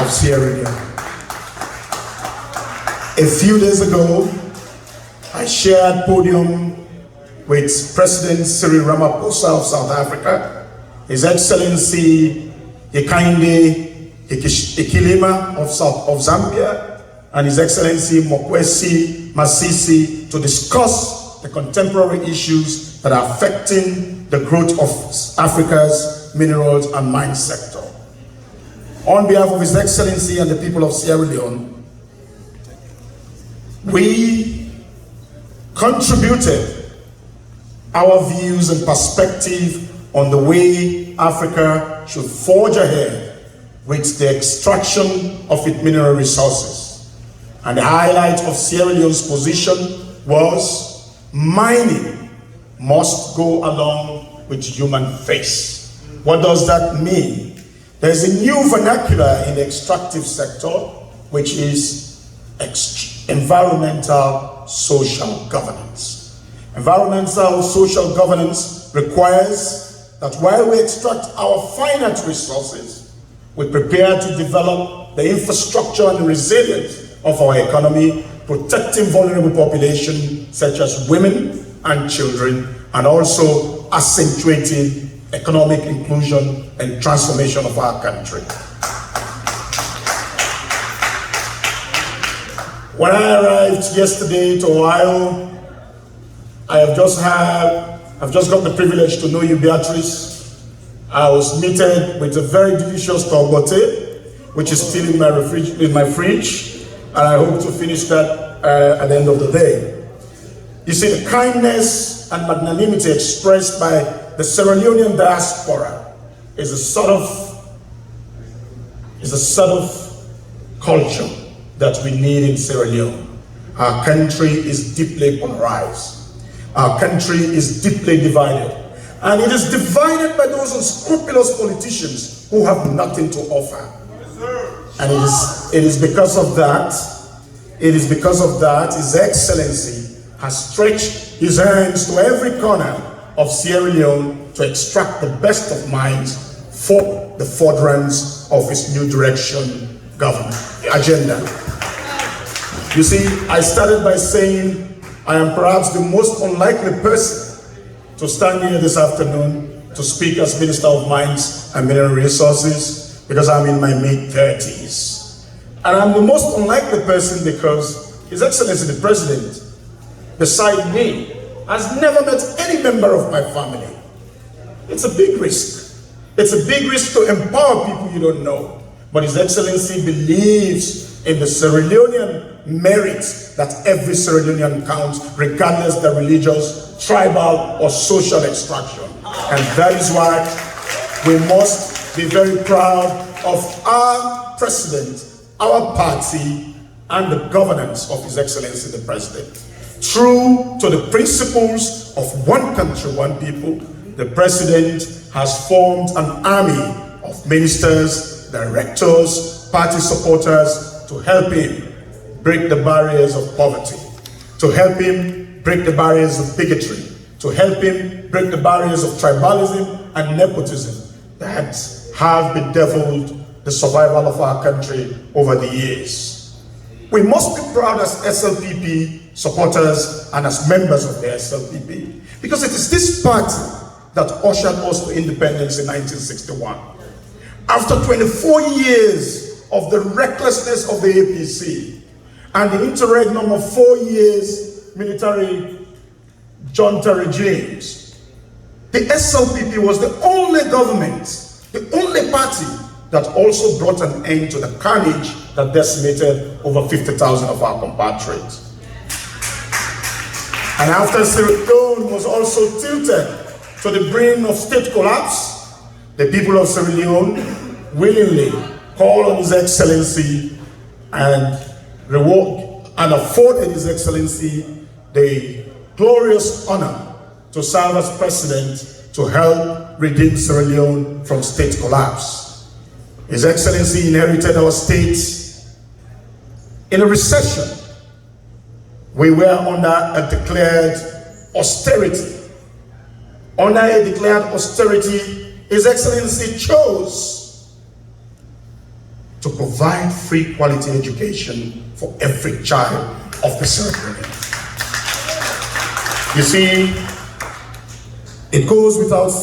of Sierra Leone. A few days ago, I shared podium with President Cyril Ramaphosa of South Africa, His Excellency Hakainde Hichilema of Zambia, and His Excellency Mokwesi Masisi to discuss the contemporary issues that are affecting the growth of Africa's minerals and mine sector. On behalf of His Excellency and the people of Sierra Leone, we contributed our views and perspective on the way Africa should forge ahead with the extraction of its mineral resources. And the highlight of Sierra Leone's position was mining must go along with human face. What does that mean? There's a new vernacular in the extractive sector, which is environmental social governance. Environmental social governance requires that while we extract our finite resources, we prepare to develop the infrastructure and the resilience of our economy, protecting vulnerable populations such as women and children, and also accentuating economic inclusion and transformation of our country. When I arrived yesterday to Ohio, I've just got the privilege to know you, Beatrice. I was meted with a very delicious torbote, which is still in my fridge, and I hope to finish that at the end of the day. You see, the kindness and magnanimity expressed by the Sierra Leonean diaspora is a sort of culture that we need in Sierra Leone. Our country is deeply polarized. Our country is deeply divided. And it is divided by those unscrupulous politicians who have nothing to offer. And it is because of that, His Excellency has stretched his hands to every corner of Sierra Leone to extract the best of minds for the furtherance of his new direction government agenda. You see, I started by saying I am perhaps the most unlikely person to stand here this afternoon to speak as Minister of Mines and Mineral Resources because I'm in my mid-30s. And I'm the most unlikely person because His Excellency the President, beside me, has never met any member of my family. It's a big risk. It's a big risk to empower people you don't know. But His Excellency believes in the Sierra Leonean merit that every Sierra Leonean counts, regardless the religious, tribal, or social extraction. And that is why we must be very proud of our president, our party, and the governance of His Excellency the President. True to the principles of one country, one people, the President has formed an army of ministers, directors, party supporters to help him break the barriers of poverty, to help him break the barriers of bigotry, to help him break the barriers of tribalism and nepotism that have bedeviled the survival of our country over the years. We must be proud as SLPP supporters and as members of the SLPP, because it is this party that ushered us to independence in 1961. After 24 years of the recklessness of the APC and the interregnum of 4 years military junta regimes, the SLPP was the only government, the only party that also brought an end to the carnage that decimated over 50,000 of our compatriots. And after Sierra Leone was also tilted to the brink of state collapse, the people of Sierra Leone willingly called on His Excellency and reward and afforded His Excellency the glorious honor to serve as president to help redeem Sierra Leone from state collapse. His Excellency inherited our state in a recession. We were under a declared austerity. Under a declared austerity, His Excellency chose to provide free quality education for every child of the Sierra Leone. You see, it goes without saying